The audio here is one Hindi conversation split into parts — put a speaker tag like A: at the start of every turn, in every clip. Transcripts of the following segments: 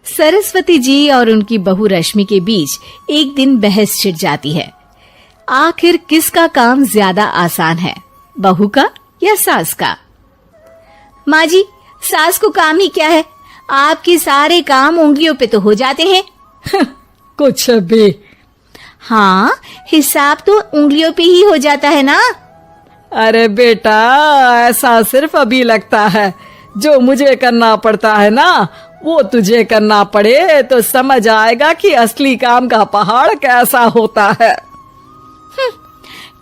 A: सरस्वती जी और उनकी बहू रश्मि के बीच एक दिन बहस छिड़ जाती है। आखिर किसका काम ज्यादा आसान है, बहू का या सास का? माँ जी, सास को काम ही क्या है, आपके सारे काम उंगलियों पे तो हो जाते हैं।
B: कुछ भी।
A: हाँ, हिसाब तो उंगलियों पे ही हो जाता है ना।
B: अरे बेटा, ऐसा सिर्फ अभी लगता है। जो मुझे करना पड़ता है ना, वो तुझे करना पड़े तो समझ आएगा कि असली काम का पहाड़ कैसा होता है।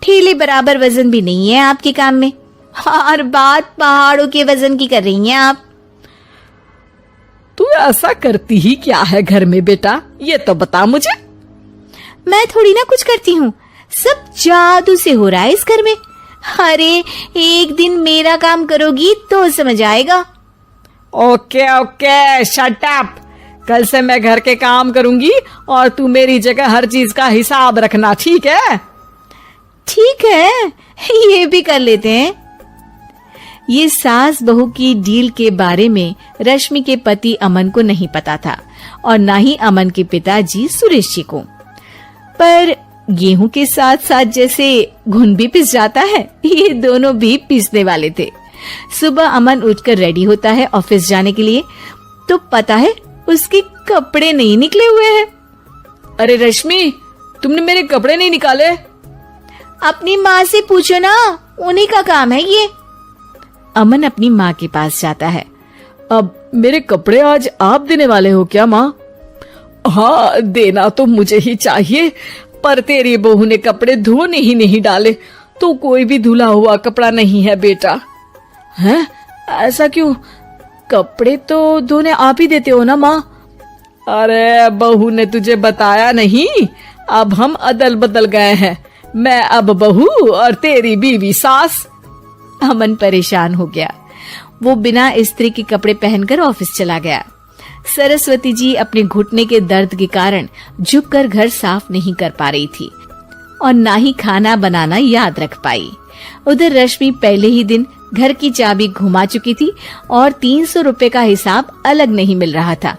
A: ठेले बराबर वजन भी नहीं है आपके काम में, और बात पहाड़ों के वजन की कर रही हैं आप।
B: तू ऐसा करती ही क्या है घर में बेटा, ये तो बता मुझे।
A: मैं थोड़ी ना कुछ करती हूँ, सब जादू से हो रहा है इस घर में। अरे एक दिन मेरा काम करोगी तो समझ आएगा।
B: Okay okay, shut up. कल से मैं घर के काम करूंगी और तू मेरी जगह हर चीज का हिसाब रखना, ठीक है?
A: ठीक है, ये भी कर लेते हैं। ये सास बहू की डील के बारे में रश्मि के पति अमन को नहीं पता था और ना ही अमन के पिताजी सुरेश जी को। पर गेहूं के साथ साथ जैसे घुन भी पिस जाता है, ये दोनों भी पीसने वाले थे। सुबह अमन उठकर रेडी होता है ऑफिस जाने के लिए, तो पता है उसके कपड़े नहीं निकले हुए हैं।
B: अरे रश्मि, तुमने मेरे कपड़े नहीं निकाले?
A: अपनी माँ से पूछो ना, उन्हीं का काम है ये। अमन अपनी माँ के पास जाता है।
B: अब मेरे कपड़े आज आप देने वाले हो क्या माँ? हाँ, देना तो मुझे ही चाहिए, पर तेरी बहू ने कपड़े धोने ही नहीं डाले, तो कोई भी धुला हुआ कपड़ा नहीं है बेटा। हैं? ऐसा क्यों? कपड़े तो धोने आप ही देते हो ना माँ? अरे बहू ने तुझे बताया नहीं, अब हम अदल बदल गए हैं। मैं अब बहू और तेरी बीवी सास।
A: अमन परेशान हो गया। वो बिना इस्त्री के कपड़े पहनकर ऑफिस चला गया। सरस्वती जी अपने घुटने के दर्द के कारण झुककर घर साफ नहीं कर पा रही थी और ना ही खाना बनाना याद रख पाई। उधर रश्मि पहले ही दिन घर की चाबी घुमा चुकी थी और 300 रुपए का हिसाब अलग नहीं मिल रहा था।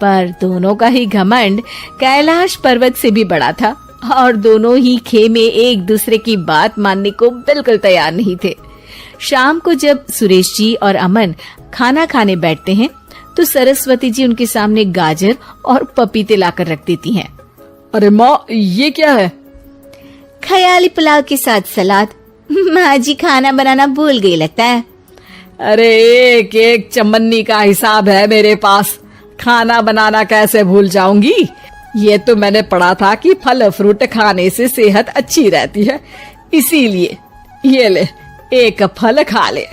A: पर दोनों का ही घमंड कैलाश पर्वत से भी बड़ा था और दोनों ही खेमे एक दूसरे की बात मानने को बिल्कुल तैयार नहीं थे। शाम को जब सुरेश जी और अमन खाना खाने बैठते हैं तो सरस्वती जी उनके सामने गाजर और पपीते लाकर रख देती हैं।
B: अरे माँ, ये क्या है?
A: ख्याली पुलाव के साथ सलाद। माँ जी खाना बनाना भूल गई लगता है।
B: अरे एक एक चमन्नी का हिसाब है मेरे पास, खाना बनाना कैसे भूल जाऊंगी? ये तो मैंने पढ़ा था कि फल फ्रूट खाने से सेहत अच्छी रहती है, इसीलिए ये ले, एक फल खा ले।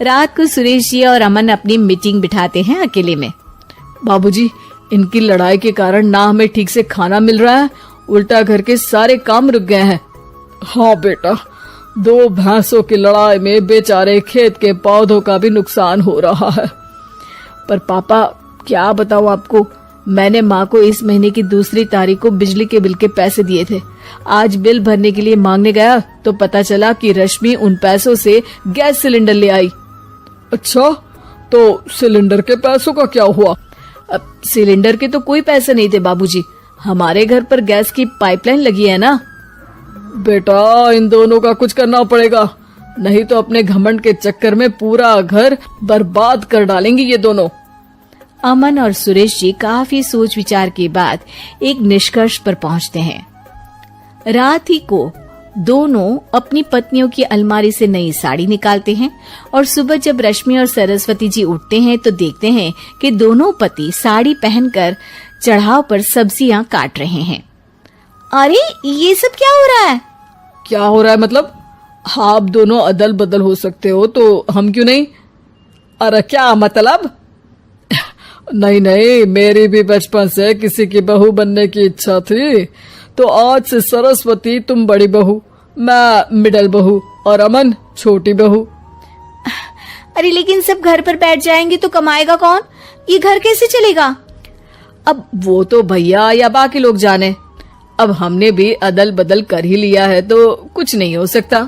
A: रात को सुरेश जी और अमन अपनी मीटिंग बिठाते हैं अकेले में।
B: बाबूजी, इनकी लड़ाई के कारण ना हमें ठीक से खाना मिल रहा है, उल्टा घर के सारे काम रुक गए हैं। हाँ बेटा, 2 भैंसों की लड़ाई में बेचारे खेत के पौधों का भी नुकसान हो रहा है। पर पापा, क्या बताऊं आपको, मैंने माँ को इस महीने की 2 तारीख को बिजली के बिल के पैसे दिए थे। आज बिल भरने के लिए मांगने गया तो पता चला कि रश्मि उन पैसों से गैस सिलेंडर ले आई। अच्छा, तो सिलेंडर के पैसों का क्या हुआ?
A: अब सिलेंडर के तो कोई पैसे नहीं थे बाबूजी, हमारे घर पर गैस की पाइपलाइन लगी है ना।
B: बेटा, इन दोनों का कुछ करना पड़ेगा, नहीं तो अपने घमंड के चक्कर में पूरा घर बर्बाद कर डालेंगे ये दोनों।
A: अमन और सुरेश जी काफी सोच विचार के बाद एक निष्कर्ष पर पहुंचते हैं। रात ही को दोनों अपनी पत्नियों की अलमारी से नई साड़ी निकालते हैं और सुबह जब रश्मि और सरस्वती जी उठते हैं तो देखते हैं कि दोनों पति साड़ी पहनकर चढ़ाव पर सब्जियां काट रहे हैं। अरे ये सब क्या हो रहा है?
B: क्या हो रहा है मतलब? आप दोनों अदल बदल हो सकते हो तो हम क्यों नहीं? अरे क्या मतलब? नहीं नहीं, मेरी भी बचपन से किसी की बहू बनने की इच्छा थी, तो आज से सरस्वती तुम बड़ी बहू, मैं मिडल बहू और अमन छोटी बहू।
A: अरे लेकिन सब घर पर बैठ जाएंगे तो कमाएगा कौन? ये घर कैसे चलेगा?
B: अब वो तो भैया या बाकी लोग जाने, अब हमने भी अदल बदल कर ही लिया है तो कुछ नहीं हो सकता।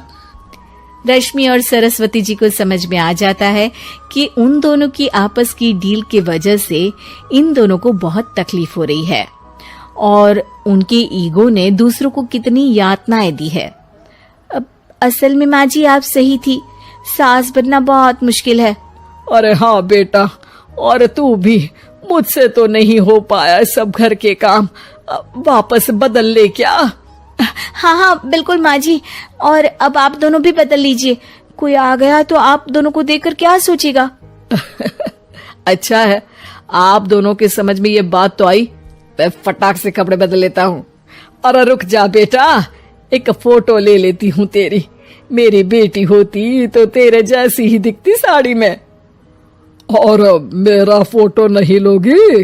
A: रश्मि और सरस्वती जी को समझ में आ जाता है कि उन दोनों की आपस की डील की वजह से इन दोनों को बहुत तकलीफ हो रही है और उनके ईगो ने दूसरों को कितनी यातनाएं दी है। अब असल में माँ जी आप सही थी, सास बनना बहुत मुश्किल है।
B: अरे हाँ बेटा, और तू भी, मुझसे तो नहीं हो पाया सब घर के काम, वापस बदल ले क्या?
A: हाँ हाँ बिल्कुल माँ जी, और अब आप दोनों भी बदल लीजिए, कोई आ गया तो आप दोनों को देखकर क्या सोचेगा।
B: अच्छा है, आप दोनों के समझ में ये बात तो आई, मैं फटाक से कपड़े बदल लेता हूँ। अरे रुक जा बेटा, एक फोटो ले लेती हूँ तेरी, मेरी बेटी होती तो तेरे जैसी ही दिखती साड़ी में। और मेरा फोटो नहीं लोगी?